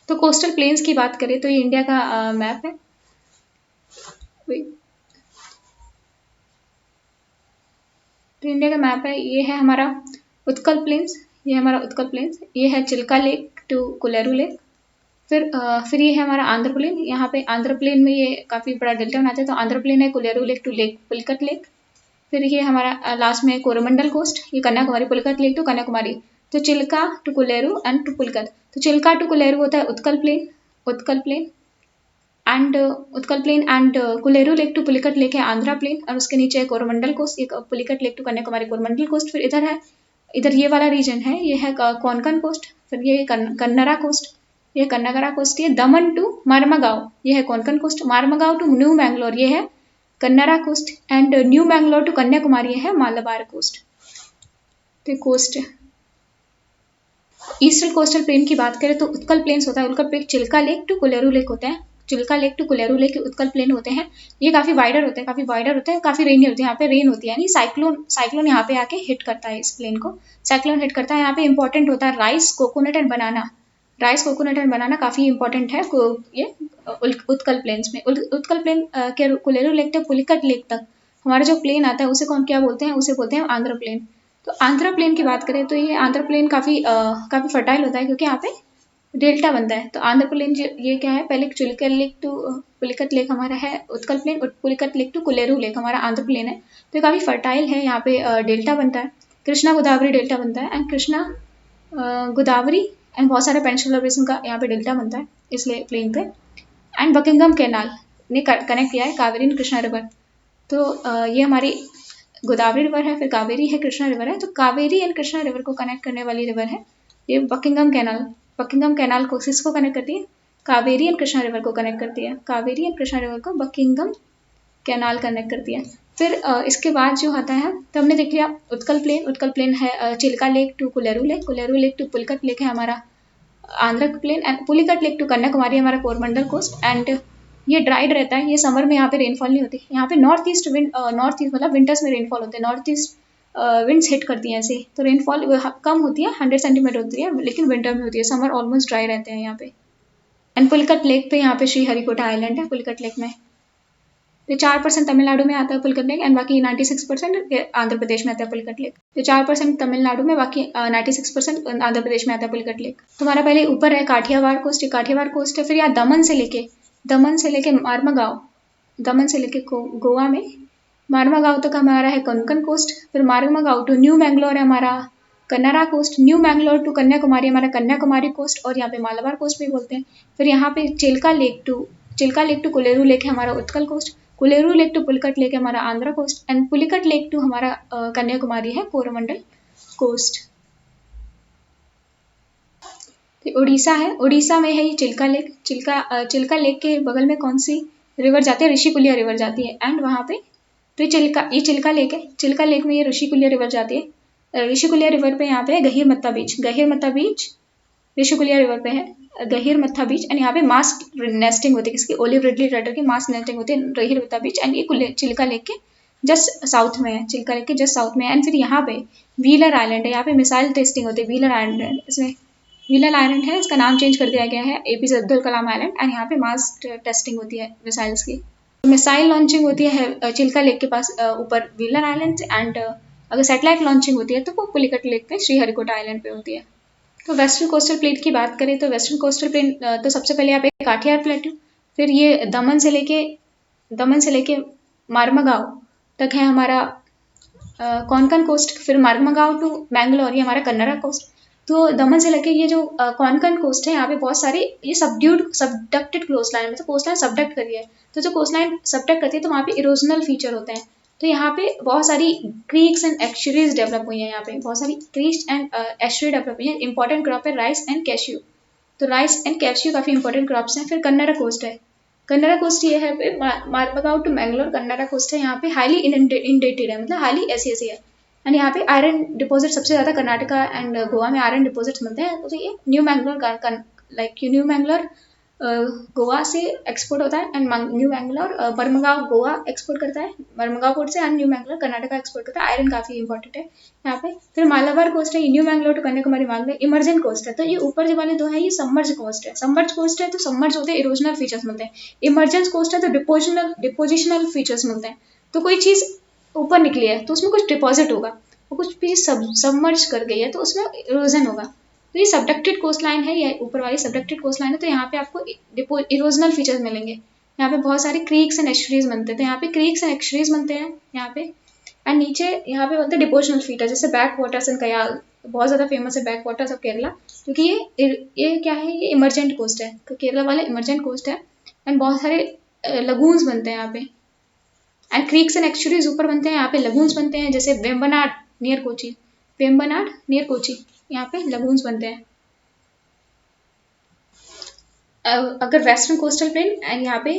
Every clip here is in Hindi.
तो कोस्टल प्लेन्स की बात करें तो ये इंडिया का मैप है। तो इंडिया का मैप है, ये है हमारा उत्कल प्लेन्स, ये हमारा उत्कल प्लेन्स, ये है Chilka lake to Kolleru lake. फिर ये है हमारा आंध्र प्लेन। यहाँ पे आंध्र प्लेन में ये काफ़ी बड़ा डेल्टा बनाते हैं, तो आंध्र प्लेन है Kolleru lake to lake Pulicat lake. फिर ये हमारा लास्ट में कोरोमंडल कोस्ट, ये कन्याकुमारी, पुलिकट लेक टू कन्याकुमारी। तो Chilka to Kolleru and to Pulicat. तो चिल्का टू कोलेरू होता है Utkal plain, Utkal plain and Utkal plain and Kolleru lake to Pulicat lake है आंध्रा प्लेन, और उसके नीचे है कोरोमंडल कोस्ट, ये Pulicat lake to Kanyakumari Coromandel coast. फिर इधर है, इधर ये वाला रीजन है, ये है कोंकण कोस्ट। फिर ये कन्नरा कोस्ट, ये कन्नागरा कोस्ट, ये दमन टू मारमागांव, ये है Konkan coast. Marmagao to new Mangalore, ये है Kanara coast. And new Mangalore to Kanyakumari, ये है मालाबार कोस्ट। तो कोस्ट ईस्टर्न कोस्टल प्लेन की बात करें तो उत्कल प्लेन्स होता है, Utkal plain Chilka lake to Kolleru lake होते हैं, Chilka lake to Kolleru lake Utkal plain होते हैं। ये काफ़ी वाइडर होते हैं, काफ़ी वाइडर होते हैं, काफ़ी रेनी होती है, यहाँ पे रेन होती है, यानी साइक्लोन यहाँ पे आके हिट करता है इस प्लेन को, साइक्लोन हिट करता है। यहाँ पे इंपॉर्टेंट होता है rice, coconut and banana. Rice, coconut and banana काफ़ी इंपॉर्टेंट है ये उत्कल प्लेन्स में। उत्कल प्लेन के कोलेरू लेक तक पुलिकट लेक तक हमारा जो प्लेन आता है उसे कौन क्या बोलते हैं, उसे बोलते हैं आंध्र प्लेन। तो आंध्र प्लेन की बात करें तो ये आंध्र प्लेन काफ़ी फर्टाइल होता है, क्योंकि यहाँ पे डेल्टा बनता है। तो आंध्र प्लेन ये क्या है, पहले Chilka lake to Pulicat lake हमारा है उत्कल प्लेन, और Pulicat lake to Kolleru lake हमारा आंध्र प्लेन है। तो ये काफ़ी फर्टाइल है, यहाँ पे डेल्टा बनता है, कृष्णा गोदावरी डेल्टा बनता है, एंड कृष्णा गोदावरी एंड बहुत सारे पेनिनसुलर बेसिन का यहाँ पे डेल्टा बनता है इसलिए प्लेन पे। एंड बकिंगम कैनाल ने कनेक्ट किया है कावेरी एंड कृष्णा रिवर। तो ये हमारी गोदावरी रिवर है, फिर कावेरी है, कृष्णा रिवर है। तो कावेरी एंड कृष्णा रिवर को कनेक्ट करने वाली रिवर है ये बकिंगम कैनाल। बकिंगम कैनाल को किसको कनेक्ट करती है, कावेरी एंड कृष्णा रिवर को कनेक्ट करती है, कावेरी एंड कृष्णा रिवर को बकिंगम कैनाल कनेक्ट करती है। फिर इसके बाद जो आता है, तो हमने देख लिया उत्कल प्लेन, उत्कल प्लेन है Chilka lake to Kolleru lake, Kolleru lake to Pulicat lake है हमारा Andhra plain, and Pulicat lake to Kanyakumari हमारा कोरमंडल कोस्ट। एंड ये ड्राइड रहता है, ये समर में यहाँ पे रेनफॉल नहीं होती, यहाँ पे नॉर्थ ईस्ट मतलब विंटर्स में रेनफॉल होते हैं, नॉर्थ ईस्ट विंड्स हिट करती हैं ऐसे, तो रेनफॉल कम होती है, 100 सेंटीमीटर होती है, लेकिन विंटर में होती है, समर ऑलमोस्ट ड्राई रहते हैं यहाँ पे। एंड पुलिकट लेक पे यहाँ पे श्रीहरिकोटा आइलैंड है पुलिकट लेक में। तो 4% तमिलनाडु में आता है पुलिकट लेक, एंड बाकी 96% आंध्र प्रदेश में आता है पुलिकट लेक। तो 4% तमिलनाडु में, बाकी 96% आंध्र प्रदेश में आता है पुलिकट लेक। तुम्हारा पहले ऊपर है काठियावाड़ कोस्ट, काठियावाड़ कोस्ट है। फिर यहाँ दमन से लेके मारमागांव, दमन से लेके गोवा में मारमागांव तक हमारा है कोंकण कोस्ट। फिर मारमागांव टू न्यू मैंगलोर है हमारा Kanara coast, new Mangalore to Kanyakumari हमारा कन्याकुमारी कोस्ट, और यहाँ पे मालाबार कोस्ट भी बोलते हैं। फिर यहाँ पे Chilka lake to Kolleru lake है हमारा Utkal coast, Kolleru lake to Pulicat lake है हमारा Andhra coast, and Pulicat lake to हमारा कन्याकुमारी है कोरोमंडल कोस्ट। उड़ीसा है, उड़ीसा में है ये चिल्का लेक, चिल्का लेक के बगल में कौन सी रिवर जाती है, ऋषिकुलिया रिवर जाती है। एंड वहाँ पे तो ये चिल्का लेक है, चिल्का लेक में ये ऋषिकुलिया रिवर जाती है। ऋषिकुलिया रिवर पे यहाँ पे है गहीरमत्ता बीच ऋषिकुलिया रिवर पे है गहीरमत्था बीच, एंड यहाँ पे मास नेस्टिंग होती है, किसकी, ओलिव रिडली रेडर की मास नेस्टिंग होती है गहीरमत्था बीच। एंड ये चिल्का लेक के जस्ट साउथ में है, चिल्का लेक के जस्ट साउथ में है। एंड फिर यहाँ पे व्हीलर आइलैंड है, यहाँ पे मिसाइल टेस्टिंग होती है, व्हीलर आइलैंड, इसमें व्हीलर आइलैंड है, इसका नाम चेंज कर दिया गया है APJ Abdul Kalam island. And यहाँ पे मास टेस्टिंग होती है मिसाइल्स की, मिसाइल लॉन्चिंग होती है चिल्का लेक के पास ऊपर व्हीलर आइलैंड। एंड अगर सैटेलाइट लॉन्चिंग होती है तो वो पुलिकट लेक पे श्रीहरिकोटा आइलैंड पे होती है। तो वेस्टर्न कोस्टल प्लेन की बात करें तो वेस्टर्न कोस्टल प्लेन तो सबसे पहले यहाँ पे काठियार प्लेटू, फिर ये दमन से लेके मारमागांव तक है हमारा कोंकण कोस्ट। फिर मारमागांव टू मैंगलोर ये हमारा कन्नरा कोस्ट। तो दमन से लेके ये जो कोंकण कोस्ट है, यहाँ पे बहुत सारे ये सबडक्टेड कोस्ट लाइन, मतलब कोस्ट लाइन सबडक्ट करी है। तो जो कोस्ट लाइन सबडक्ट करती है तो वहाँ पे इरोजनल फीचर होते हैं। तो यहाँ पे बहुत सारी क्रीक्स एंड एस्चुरीज डेवलप हुई हैं, यहाँ पे बहुत सारी क्रीक्स एंड एस्चुरी डेवलप हुई हैं। इंपॉर्टेंट क्रॉप है राइस एंड कैश्यू, तो राइस एंड कैश्यू काफ़ी इंपॉर्टेंट क्रॉप्स हैं। फिर कन्नरा कोस्ट है, कन्नरा कोस्ट ये है मारमागांव टू मैंगलोर कन्नरा कोस्ट है, यहाँ पे हाईली इंडेटेड है, मतलब हाईली ऐसी है। एंड यहाँ पे आयरन डिपॉजिट सबसे ज़्यादा कर्नाटका एंड गोवा में आयरन डिपॉजिट्स मिलते हैं। तो ये न्यू मैंगलोर गोवा से एक्सपोर्ट होता है and new Mangalore Marmagao Goa export करता है, बर्मगांव पोर्ट से, and new Mangalore Karnataka export करता है। आयरन काफी इंपॉर्टेंट है यहाँ पे। फिर मालाबार कोस्ट है, न्यू मैंगलोर टू कन्याकुमारी मार्ग इमर्जेंट कोस्ट है। तो ये ऊपर जो वाले दो है ये सबमर्ज कोस्ट है। सबमर्ज कोस्ट है तो सबमर्ज होते हैं, इरोजनल फीचर्स मिलते हैं। इमर्जेंट कोस्ट है तो डिपोजिशनल फीचर्स मिलते हैं। तो कोई चीज ऊपर निकली है तो उसमें कुछ डिपॉजिट होगा, और कुछ भी सबमर्ज कर गई है तो उसमें इरोजन होगा। तो ये सबडक्टेड कोस्ट लाइन है, ये ऊपर वाली सबडक्टेड कोस्ट लाइन है। तो यहाँ पे आपको इरोजनल फीचर्स मिलेंगे। यहाँ पे बहुत सारे क्रीक्स एंड एस्चुरीज बनते हैं, तो यहाँ पे क्रीक्स एंड एस्चुरीज बनते हैं यहाँ पे। एंड नीचे यहाँ पे बनते हैं डिपोजिशनल फीचर, जैसे बैक वाटर्स एंड कयाल, बहुत ज्यादा फेमस है बैक वाटर्स ऑफ केरला, क्योंकि ये क्या है, ये इमरजेंट कोस्ट है, तो केरला वाले इमरजेंट कोस्ट है। एंड बहुत सारे लगून्स बनते हैं यहाँ पे, एंड क्रीक्स एंड एक्चुरीज ऊपर बनते हैं। यहाँ पे लगून्स बनते हैं, जैसे वेम्बनाड नियर कोची, वेम्बनाड नियर कोची, यहाँ पे लगून्स बनते हैं। अगर वेस्टर्न कोस्टल प्लेन एंड यहाँ पे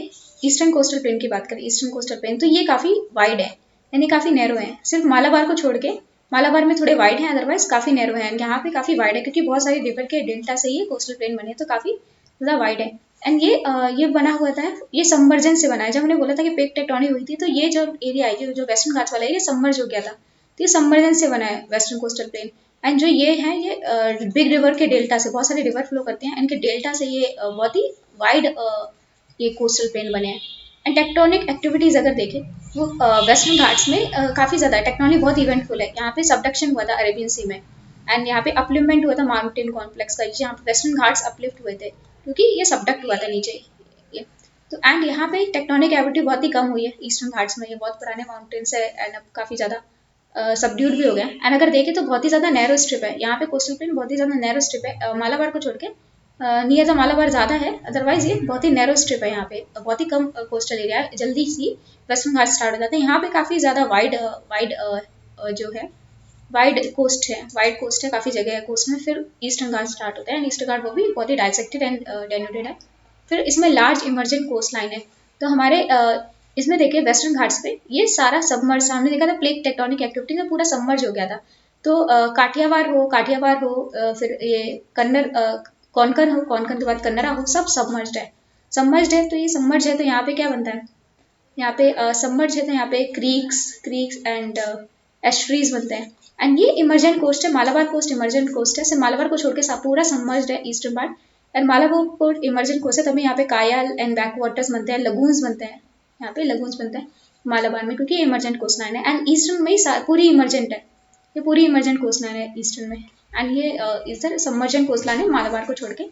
ईस्टर्न कोस्टल प्लेन की बात करें, ईस्टर्न कोस्टल प्लेन तो ये काफी वाइड है, यानी काफी नैरो है। सिर्फ मालाबार को छोड़ के, मालाबार में थोड़े वाइड है, अदरवाइज काफी नैरो है। यहाँ पे काफी वाइड है क्योंकि बहुत सारी रिवर के डेल्टा से ये कोस्टल प्लेन बने, तो काफी ज्यादा वाइड है। एंड ये बना हुआ था, ये सबमर्जन से बना है। जब हमने बोला था कि प्लेट टेक्टोनिक हुई थी, तो ये जो एरिया है, जो वेस्टर्न घाट्स वाला एरिया सबमर्ज हो गया था, तो ये सबमर्जन से बना है वेस्टर्न कोस्टल प्लेन। एंड जो ये है, ये बिग रिवर के डेल्टा से, बहुत सारे रिवर फ्लो करते हैं, इनके डेल्टा से ये बहुत ही वाइड ये कोस्टल प्लेन बने हैं। एंड टेक्टोनिक एक्टिविटीज अगर देखें, वो वेस्टर्न घाट्स में काफी ज्यादा है, टेक्टोनिक बहुत इवेंटफुल है। यहाँ पे सबडक्शन हुआ था अरेबियन सी में, एंड यहाँ पे अपलिफ्टमेंट हुआ था माउंटेन कॉम्प्लेक्स का, यहाँ पे वेस्टर्न घाट्स अपलिफ्ट हुए थे क्योंकि ये सबडक्ट हुआ था नीचे ये। तो एंड यहाँ पे टेक्टोनिक एक्टिविटी बहुत ही कम हुई है ईस्टर्न घाट्स में, ये बहुत पुराने माउंटेन्स है एंड अब काफी ज्यादा सबड्यूड भी हो गया। एंड अगर देखें तो बहुत ही ज्यादा नैरो स्ट्रिप है यहाँ पे, कोस्टल प्लेन बहुत ही ज्यादा नैरो स्ट्रिप है, मालाबार को छोड़ के। नियर द मालाबार ज्यादा है, अदरवाइज ये बहुत ही नैरो स्ट्रिप है। यहाँ पे बहुत ही कम कोस्टल एरिया है, जल्दी सी वेस्टर्न घाट स्टार्ट हो जाते हैं। यहाँ पे काफी ज्यादा वाइड वाइड जो है वाइड कोस्ट है, वाइड कोस्ट है, काफी जगह है कोस्ट में। फिर ईस्टर्न घाट स्टार्ट होता है, एंड ईस्टर्न घाट वो भी बहुत ही डाइसेक्टेड एंड डेन्यूटेड है। फिर इसमें लार्ज इमर्जेंट कोस्ट लाइन है। तो हमारे इसमें देखिए वेस्टर्न घाट्स पे ये सारा सबमर्ज, हमने देखा था प्लेट टेक्टोनिक एक्टिविटी में पूरा सबमर्ज हो गया था। तो काठियावाड़ हो, फिर ये कन्नर कौनकन हो, कौनकन के बाद कन्नरा हो, सब सबमर्ज्ड है। सबमर्ज्ड है तो ये सबमर्ज है, तो यहाँ पे क्या बनता है, यहाँ पे सबमर्ज है तो यहाँ पे क्रीक्स एंड एस्ट्रीज बनते हैं। एंड ये इमर्जेंट कोस्ट है, मालाबार कोस्ट इमर्जेंट कोस्ट है। सिर्फ मालाबार को छोड़ के पूरा सबमर्ज्ड है eastern part. And Malabar coast emergent coast है, तभी यहाँ पे कायल एंड बैक वाटर्स बनते हैं, लगून्स बनते हैं, यहाँ पे लगून्स बनते हैं मालाबार में, क्योंकि इमर्जेंट कोस्ट लाइन है। एंड ईस्टर्न में ही पूरी इमर्जेंट है, ये पूरी इमर्जेंट कोस्ट लाइन है ईस्टर्न में। एंड ये इधर सबमर्जेंट कोस्ट लाइन है मालाबार को छोड़ के।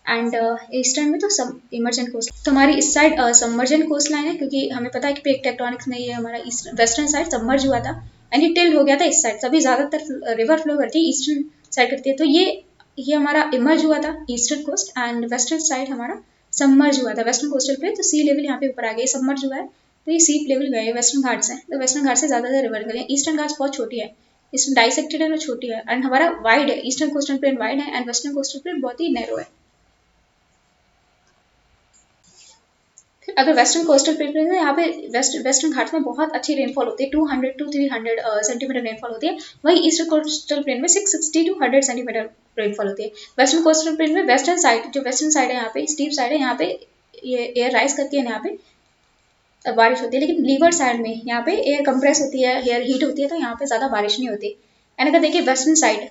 एंड ईस्टर्न में तो सब इमर्जेंट कोस्ट, तो हमारी इस साइड सबमर्जेंट कोस्ट लाइन है, क्योंकि हमें पता है कि प्लेट टेक्टोनिक्स में ये हमारा वेस्टर्न साइड सबमर्ज हुआ था एंड ये टिल्ड हो गया था इस साइड, तभी ज्यादातर रिवर फ्लो करती है ईस्टर्न साइड करती है। तो ये हमारा इमर्ज हुआ था eastern coast, and western side हमारा सबमर्ज हुआ था वेस्टर्न कोस्टल पे। तो सी लेवल यहाँ पे ऊपर आ गया, सबमर्ज हुआ है तो ये सी लेवल गए, वेस्टर्न घाट्स है, तो वेस्टर्न घाट से ज्यादा रिवर गए। ईस्टर्न घाट्स बहुत छोटी है, ईस्टर्न डाइसेक्टेड है, छोटी है, एंड हमारा वाइड है, ईस्टर्न कोस्टल प्लेन वाइड है एंड वेस्टर्न कोस्टल प्लेन बहुत ही नैरो है। अगर वेस्टर्न कोस्टल प्लेन है, यहाँ पे वेस्टर्न घाट में बहुत अच्छी रेनफॉल होती है, 200 to 300 सेंटीमीटर रेनफॉल होती है। वही ईस्टर्न कोस्टल प्लेन में 660 to 100 सेंटीमीटर रेनफॉल होती है। वेस्टर्न कोस्टल प्लेन में वेस्टर्न साइड, जो वेस्टर्न साइड है यहाँ पे स्टीप साइड है, यहाँ पे ये एयर राइज करती है, यहाँ पे बारिश होती है। लेकिन लीवर साइड में यहाँ पे एयर कंप्रेस होती है, एयर हीट होती है, तो यहाँ पे ज्यादा बारिश नहीं होती। एंड अगर देखिए वेस्टर्न साइड,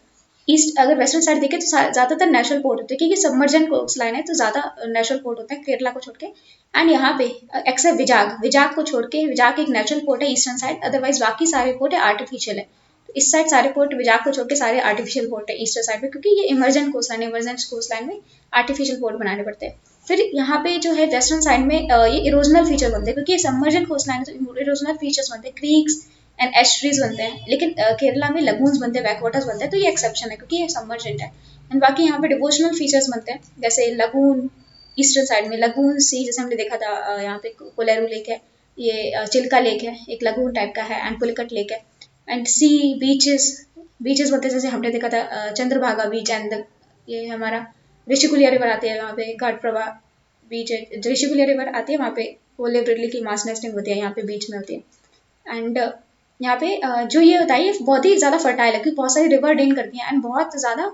ईस्ट अगर वेस्टर्न साइड देखे तो ज्यादातर नेचुरल पोर्ट होते हैं, क्योंकि सबमर्जन कोस्ट लाइन है तो ज्यादा नेचुरल पोर्ट होता है केरला को छोड़ के। एंड यहाँ पे एक्सेप्ट विजाग को छोड़ के, विजाग एक नेचुरल पोर्ट है ईस्टर्न साइड, अदरवाइज बाकी सारे पोर्ट है आर्टिफिशियल है। तो इस साइड सारे पोर्ट, विजाग को छोड़ के सारे आर्टिफिशियल पोर्ट है ईस्टर्न साइड में, क्योंकि ये इमरजेंट कोस्ट लाइन में आर्टिफिशियल पोर्ट बनाने पड़ते हैं। फिर यहाँ पे जो है वेस्टर्न साइड में ये इरोजनल फीचर बनते हैं, क्योंकि ये सबमर्जन कोस्ट लाइन है तो इरोजनल फीचर्स बनते हैं, क्रीक्स एंड एस्ट्रीज बनते हैं। लेकिन केरला में लगून्स बनते हैं, बैकवाटर्स बनते हैं, तो ये एक्सेप्शन है क्योंकि ये सबमर्जेंट है। एंड बाकी यहाँ पे डिवोशनल फीचर्स बनते हैं, जैसे लगून, ईस्टर्न साइड में लगून सी, जैसे हमने देखा था यहाँ पे कोलेरू लेक है, ये चिल्का लेक है, एक लगून टाइप का है, एंड पुलिकट लेक है। एंड सी बीचेस बनते हैं, जैसे हमने देखा था चंद्रभागा बीच, एंड ये हमारा ऋषिकुलिया रिवर आती है, वहाँ पे घाट प्रभा बीच है, ऋषिकुलिया रिवर आती है, वहाँ पे ओलिव रिडली की मास नेस्टिंग होती है, यहाँ पे बीच में होती है। एंड यहाँ पे जो ये होता है ये बहुत ही ज़्यादा फर्टाइल है, क्योंकि बहुत सारी रिवर ड्रेन करती हैं एंड बहुत ज़्यादा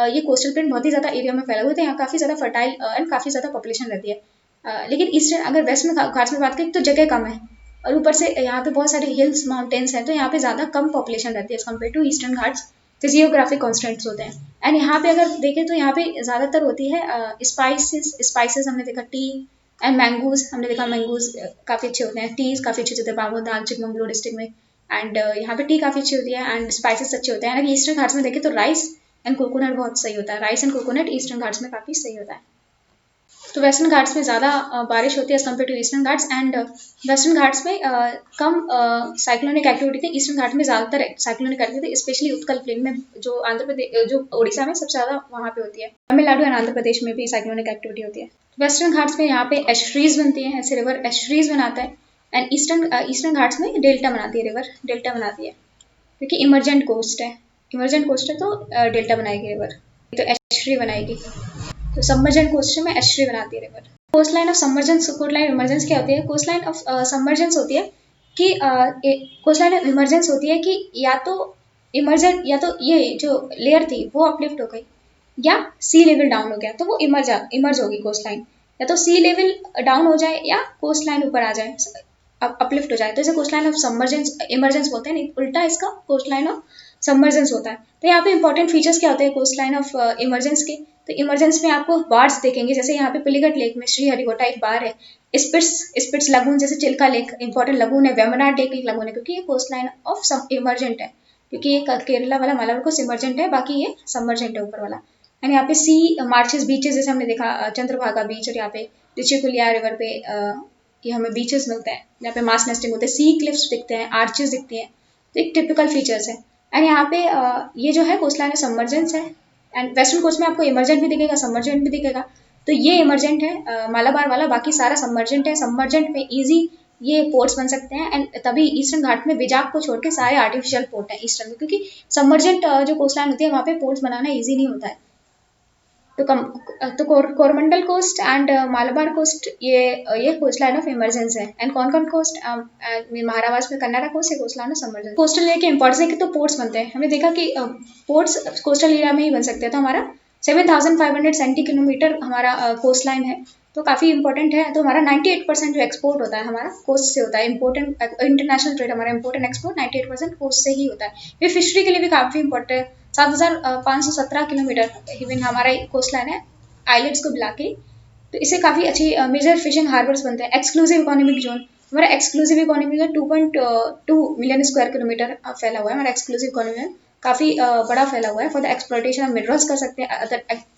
ये कोस्टल प्लेन बहुत ही ज़्यादा एरिया में फैला हुआ है, यहाँ काफ़ी ज़्यादा फर्टाइल एंड काफ़ी ज़्यादा पॉपुलेशन रहती है। लेकिन ईस्टर्न अगर वेस्ट में घाट्स में बात करें तो जगह कम है, और ऊपर से यहाँ पे बहुत सारे हिल्स माउंटेन्स हैं, तो यहाँ पे ज़्यादा कम पॉपुलेशन रहती है as compare to eastern Ghats. Physiographic constants होते हैं। एंड यहाँ पे अगर देखें तो यहाँ पे ज़्यादातर होती है स्पाइसेस हमने देखा, टी एंड मैंगोज हमने देखा, मैंगोज काफ़ी अच्छे होते हैं, टीज काफ़ी अच्छे होते हैं बाबू दाल चिकमंगलूर डिस्ट्रिक्ट में। एंड यहाँ पे टी काफ़ी अच्छी होती है एंड स्पाइसेस अच्छे होते हैं। अगर ईस्टर्न घाट्स में देखें तो राइस एंड कोकोनट बहुत सही होता है, rice and coconut eastern Ghats में काफ़ी सही होता है। तो वेस्टर्न घाट्स में ज़्यादा बारिश होती है as compare to eastern Ghats, and western Ghats में कम साइक्लोनिक एक्टिविटी थी, ईस्टर्न घाट में ज़्यादातर cyclonic activity, specially Utkal plain में, जो आंध्र प्रदेश जो उड़ीसा में सबसे ज़्यादा वहाँ पे होती है। तमिलनाडु एंड आंध्र प्रदेश में भी साइक्लोनिक एक्टिविटी होती है। वेस्टर्न घाट्स में यहाँ पे एस्ट्रीज बनती है, ऐसे रिवर एस्ट्रीज बनाता है, एंड ईस्टर्न घाट्स में डेल्टा बनाती है, रिवर डेल्टा बनाती है, क्योंकि इमरजेंट कोस्ट है, तो डेल्टा बनाएगी रिवर, तो एस्ट्री बनाएगी। तो सबमर्जेंट कोस्ट में एस्ट्री बनाती है river. Coast line of submergence, coast line emergence क्या होती है? कोस्ट लाइन ऑफ सबमर्जेंस होती है कि कोस्ट लाइन ऑफ इमरजेंस होती है कि या तो ये जो लेयर थी वो अपलिफ्ट हो गई, या सी लेवल डाउन हो गया, तो वो इमर्ज होगी कोस्ट लाइन। या तो सी लेवल डाउन हो जाए या कोस्ट लाइन ऊपर आ जाए, अपलिफ्ट हो जाए, तो इसे coast line of submergence emergence बोलते हैं। उल्टा इसका कोस्ट लाइन ऑफ सबमर्जेंस होता है। तो यहाँ पे इंपॉर्टेंट फीचर्स क्या होते हैं कोस्ट लाइन ऑफ इमरजेंस के? तो इमरजेंस में आपको बार्स देखेंगे, जैसे यहाँ पे पिलीगट लेक में श्रीहरिकोटा एक बार है, स्पिट्स लगून जैसे चिल्का लेक इंपॉर्टेंट लगून है, वेमनाड लेक एक लगून है, क्योंकि ये कोस्ट लाइन ऑफ सब इमरजेंट है, क्योंकि ये केरला वाला मालाबार इमरजेंट है, बाकी ये सबमर्जेंट है ऊपर वाला। एंड यहाँ पे सी मार्चेस बीचेस जैसे हमने देखा चंद्रभागा बीच, और यहाँ पे ऋषिकुलिया रिवर पे ये हमें बीचेस मिलते हैं, यहाँ पे मास नेस्टिंग होते हैं, सी क्लिफ्स दिखते हैं, आर्चेस दिखती हैं, तो एक टिपिकल फीचर्स है। एंड यहाँ पे ये जो है कोस्ट लाइन सबमर्जेंस है, एंड वेस्टर्न कोस्ट में आपको इमरजेंट भी दिखेगा, सबमर्जेंट भी दिखेगा। तो ये इमरजेंट है मालाबार वाला, बाकी सारा सबमर्जेंट है। सबमर्जेंट में इजी ये पोर्ट्स बन सकते हैं, एंड तभी ईस्टर्न घाट में विजाग को छोड़ के सारे आर्टिफिशियल पोर्ट है ईस्टर्न में, क्योंकि सबमर्जेंट जो कोस्ट लाइन होती है वहाँ पे पोर्ट्स बनाना ईजी नहीं होता है। तो Coromandel coast and Malabar coast ये कोस्ट लाइन ऑफ इमरजेंस है। एंड कौन कोस्ट? महाराष्ट्र में कन्नाडा कोस्ट है coast line of emergence. Coastal area के इंपॉर्टेंस है कि तो पोर्ट्स बनते हैं, हमने देखा कि पोर्ट्स कोस्टल एरिया में ही बन सकते हैं। तो हमारा 7570 किलोमीटर हमारा कोस्ट लाइन है, तो काफ़ी इंपॉर्टेंट है। तो हमारा 98% जो एक्सपोर्ट होता है हमारा कोस्ट से होता है, इम्पोर्टेंट इंटरनेशनल ट्रेड हमारा इम्पोर्टेंट एक्सपोर्ट 98% कोस्ट से ही होता है। ये फिशरी के लिए भी काफ़ी इंपॉर्टेंट है। 7517 किलोमीटर इवन हमारा कोस्ट लाइन है आइलैंड्स को मिला के, तो इससे काफ़ी अच्छी मेजर फिशिंग हार्बर्स बनते हैं। एक्सक्लूसिव इकोनॉमिक जोन हमारा एक्सक्लूसिव इकोनॉमी में 2.2 मिलियन स्क्वायर किलोमीटर फैला हुआ है हमारा एक्सक्लूसिव इकोनॉमी में, काफ़ी बड़ा फैला हुआ है। For the exploitation of minerals कर सकते हैं,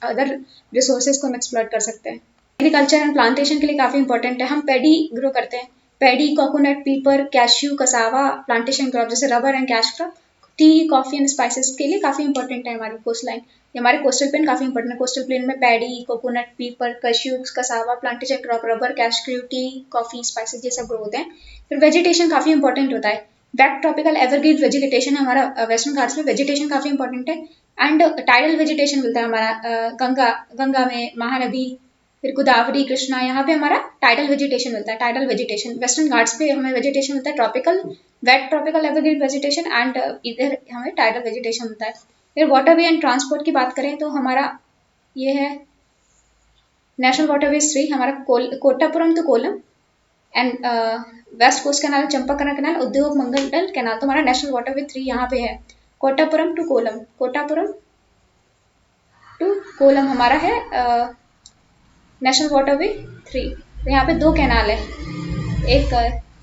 अदर रिसोर्सेज को हम एक्सप्लॉयट कर सकते हैं। एग्रीकल्चर एंड प्लांटेशन के लिए काफ़ी इंपॉर्टेंट है, हम पैडी ग्रो करते हैं, पैडी, कोकोनट, पीपर, कैश्यू, कसावा, प्लांटेशन क्रॉप जैसे rubber and cash crop, T, coffee and spices के लिए काफ़ी इंपॉर्टेंट है हमारी कोस्ट लाइन। हमारे कोस्टल प्लेन काफ़ी इंपॉर्टेंट है। कोस्टल प्लेन में पैडी, कोकोनट, पीपर, cashew, cassava, plantation crop, rubber, cashew, T, coffee, spices ये सब ग्रो होते हैं। फिर वेजिटेशन काफ़ी इंपॉर्टेंट होता है, वेट ट्रॉपिकल एवरग्रीन वेजिटेशन है हमारा वेस्टर्न घाट्स में, वेजिटेशन काफ़ी इंपॉर्टेंट है। एंड टाइडल वेजिटेशन मिलता है हमारा गंगा में, महानदी, फिर गोदावरी, कृष्णा, यहाँ पे हमारा टाइडल वेजिटेशन मिलता है। टाइडल वेजिटेशन वेस्टर्न घाट्स पे हमें वेजिटेशन मिलता है tropical, wet tropical evergreen vegetation, and इधर हमें टाइडल वेजिटेशन मिलता है। फिर वाटरवे एंड ट्रांसपोर्ट की बात करें तो हमारा ये है नेशनल वाटरवेज 3 हमारा Kottapuram to Kollam, and west coast canal, Champakara canal, Udyogamandal canal, तो हमारा नेशनल वाटरवे 3 यहाँ पे है। कोट्टापुरम टू कोलम हमारा है नेशनल वाटरवे 3। तो यहाँ पे 2 कैनाल है, एक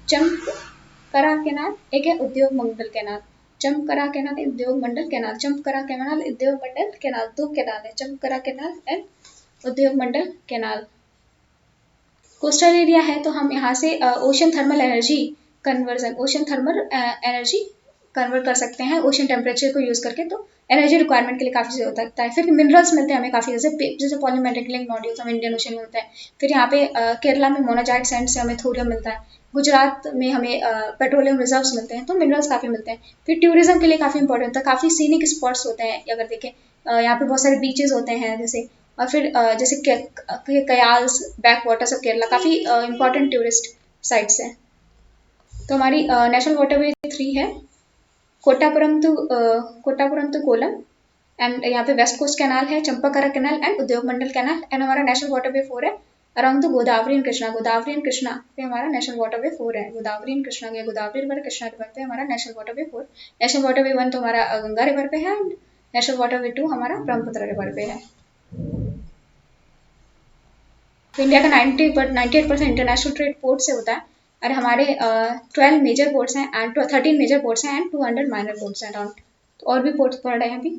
चंपकरा कैनाल, एक है उद्योग मंडल कैनाल। चंपकरा कैनाल, उद्योग मंडल कैनाल, चंपकरा कैनाल, उद्योग मंडल कैनाल, 2 कैनाल है, चंपकरा कैनाल एंड उद्योग मंडल कैनाल। कोस्टल एरिया है तो हम यहाँ से ओशन थर्मल एनर्जी कन्वर्ट कर सकते हैं ओशन टेम्परेचर को यूज़ करके, तो एनर्जी रिक्वायरमेंट के लिए काफ़ी ज़रूरत होता है। फिर मिनरल्स मिलते हैं हमें काफ़ी, जैसे पॉलीमेटिक लिंक नोड्यूल्स हमें इंडियन ओशन में मिलता है। फिर यहाँ पे केरला में मोनाजाइट सैंड से हमें थोरियम मिलता है, गुजरात में हमें पेट्रोलियम रिजर्व्स मिलते हैं, तो मिनरल्स काफ़ी मिलते हैं। फिर टूरिज्म के लिए काफ़ी इंपॉर्टेंट होता है, काफ़ी सीनिक स्पॉट्स होते हैं अगर देखें, यहाँ पे बहुत सारे बीचेस होते हैं जैसे, और फिर जैसे kayals, back waters of Kerala, काफ़ी इंपॉर्टेंट टूरिस्ट साइट्स हैं। तो हमारी नेशनल वाटरवे 3 है कोट्टापुरम टू कोलम, एंड यहाँ पे वेस्ट कोस्ट कैनाल है, चंपाकरा कैनाल एंड उद्योग मंडल कैनाल। एंड हमारा नेशनल वाटरवे 4 है around the Godavari and Krishna. Godavari and Krishna पे हमारा नेशनल वाटरवे 4 है। गोदावरी एंड कृष्णा के गोदावरी रिवर, कृष्णा रिवर पे हमारा नेशनल वाटरवे 4। नेशनल वाटरवे 1 तो हमारा गंगा रिवर पे है एंड नेशनल वाटरवे 2 हमारा ब्रह्मपुत्र रिवर पे है। तो इंडिया का 98% इंटरनेशनल ट्रेड पोर्ट से होता है और हमारे 12 मेजर पोर्ट्स हैं एंड 13 मेजर पोर्ट्स हैं एंड 200 माइनर पोर्ट्स हैं अराउंड। तो और भी पोर्ट्स पड़ रहे हैं अभी।